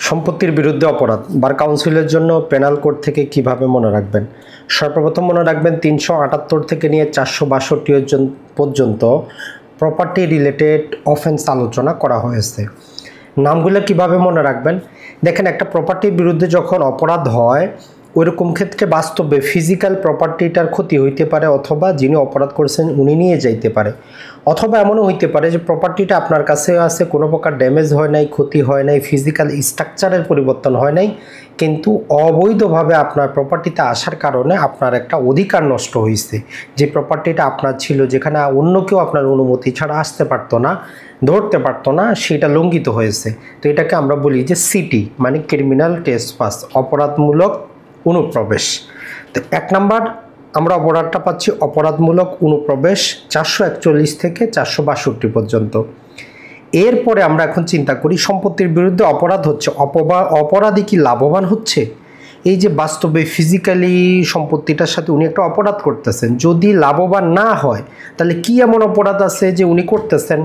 সম্পত্তির বিরুদ্ধে অপরাধ বার কাউন্সিলের জন্য পেনাল কোড থেকে কিভাবে মনে রাখবেন। সর্বপ্রথম মনে রাখবেন 378 থেকে নিয়ে 462 পর্যন্ত প্রপার্টি রিলেটেড অফেন্স আলোচনা করা হয়েছে। নামগুলো কিভাবে মনে রাখবেন, দেখেন একটা প্রপার্টির বিরুদ্ধে যখন অপরাধ হয় ওইরকম ক্ষেত্রে বাস্তবে ফিজিক্যাল প্রপার্টিটার ক্ষতি হইতে পারে, অথবা যিনি অপরাধ করেছেন উনি নিয়ে যাইতে পারে, অথবা এমনও হইতে পারে যে প্রপার্টিটা আপনার কাছে আছে, কোনো প্রকার ড্যামেজ হয় নাই, ক্ষতি হয় নাই, ফিজিক্যাল স্ট্রাকচারের পরিবর্তন হয় নাই, কিন্তু অবৈধভাবে আপনার প্রপার্টিতে আসার কারণে আপনার একটা অধিকার নষ্ট হয়েছে। যে প্রপার্টিটা আপনার ছিল, যেখানে অন্য কেউ আপনার অনুমতি ছাড়া আসতে পারতো না, ধরতে পারতো না, সেটা লঙ্ঘিত হয়েছে। তো এটাকে আমরা বলি যে সিটি মানে ক্রিমিনাল ট্রেসপাস, অপরাধমূলক অনুপ্রবেশ। তো 1 নাম্বার আমরা অপরাধটা পাচ্ছি অপরাধমূলক অনুপ্রবেশ 441 থেকে 462 পর্যন্ত। এরপরে আমরা এখন চিন্তা করি সম্পত্তির বিরুদ্ধে অপরাধ হচ্ছে, অপরাধী কি লাভবান হচ্ছে? এই যে বাস্তবে ফিজিক্যালি সম্পত্তিটার সাথে উনি একটা অপরাধ করতেছেন, যদি লাভবান না হয় তাহলে কি এমন অপরাধ আছে যে উনি করতেছেন?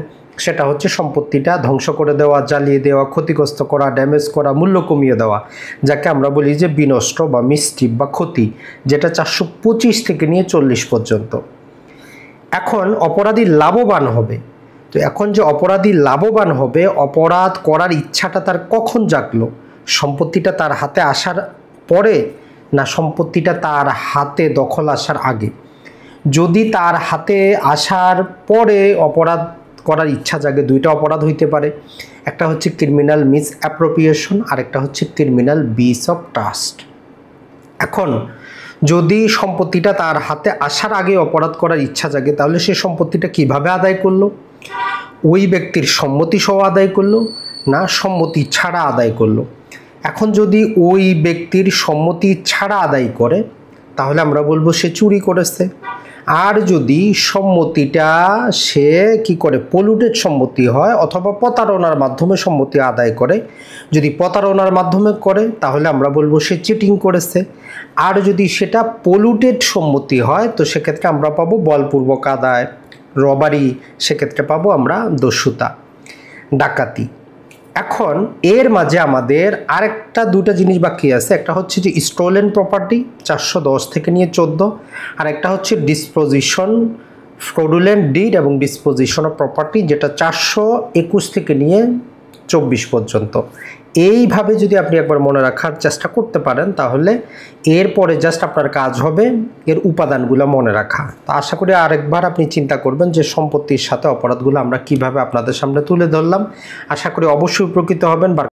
সেটা হচ্ছে সম্পত্তিটা ধ্বংস করে দেওয়া, জ্বালিয়ে দেওয়া, ক্ষতিগ্রস্ত করা, ড্যামেজ করা, মূল্য কমিয়ে দেওয়া, যাকে আমরা বলি যে বিনষ্ট বা মিসচিফ বা ক্ষতি, যেটা 425 থেকে নিয়ে 40 পর্যন্ত। এখন অপরাধী লাভবান হবে। তো এখন যে অপরাধী লাভবান হবে, অপরাধ করার ইচ্ছাটা তার কখন জাগলো? সম্পত্তিটা তার হাতে আসার পরে না সম্পত্তিটা তার হাতে দখল আসার আগে? যদি তার হাতে আসার পরে অপরাধ করার ইচ্ছা জাগে, দুইটা অপরাধ হইতে পারে। একটা হচ্ছে ক্রিমিনাল মিস অ্যাপ্রোপ্রিয়েশন, আর একটা হচ্ছে ক্রিমিনাল ব্রিচ অফ ট্রাস্ট। এখন যদি সম্পত্তিটা তার হাতে আসার আগে অপরাধ করার ইচ্ছা জাগে, তাহলে সে সম্পত্তিটা কিভাবে আদায় করলো? ওই ব্যক্তির সম্মতি সহ আদায় করলো না সম্মতি ছাড়া আদায় করলো? এখন যদি ওই ব্যক্তির সম্মতি ছাড়া আদায় করে তাহলে আমরা বলবো সে চুরি করেছে। আর যদি সম্মতিটা সে কি করে, পলিউটেড সম্মতি হয় অথবা প্রতারণার মাধ্যমে সম্মতি আদায় করে, যদি প্রতারণার মাধ্যমে করে তাহলে আমরা বলবো সে চিটিং করেছে। আর যদি সেটা পলিউটেড সম্মতি হয় তো সেক্ষেত্রে আমরা পাবো বলপূর্বক আদায়, রবারি, সেক্ষেত্রে পাবো আমরা দস্যুতা, ডাকাতি। এখন এর মাঝে আমাদের আরেকটা দুটো জিনিস বাকি আছে। একটা হচ্ছে যে স্টোলেন প্রপার্টি 410 থেকে নিয়ে 14, আর একটা হচ্ছে ডিসপোজিশন, ফ্রডুলেন্ট ডিড এবং ডিসপোজিশন অফ প্রপার্টি, যেটা 421 থেকে নিয়ে 24 পর্যন্ত। এইভাবে যদি আপনি একবার মনে রাখার চেষ্টা করতে পারেন তাহলে এরপরে জাস্ট আপনার কাজ হবে এর উপাদানগুলো মনে রাখা। তা আশা করি আরেকবার আপনি চিন্তা করবেন যে সম্পত্তির সাথে অপরাধগুলো আমরা কিভাবে আপনাদের সামনে তুলে ধরলাম। আশা করি অবশ্যই উপকৃত হবেন।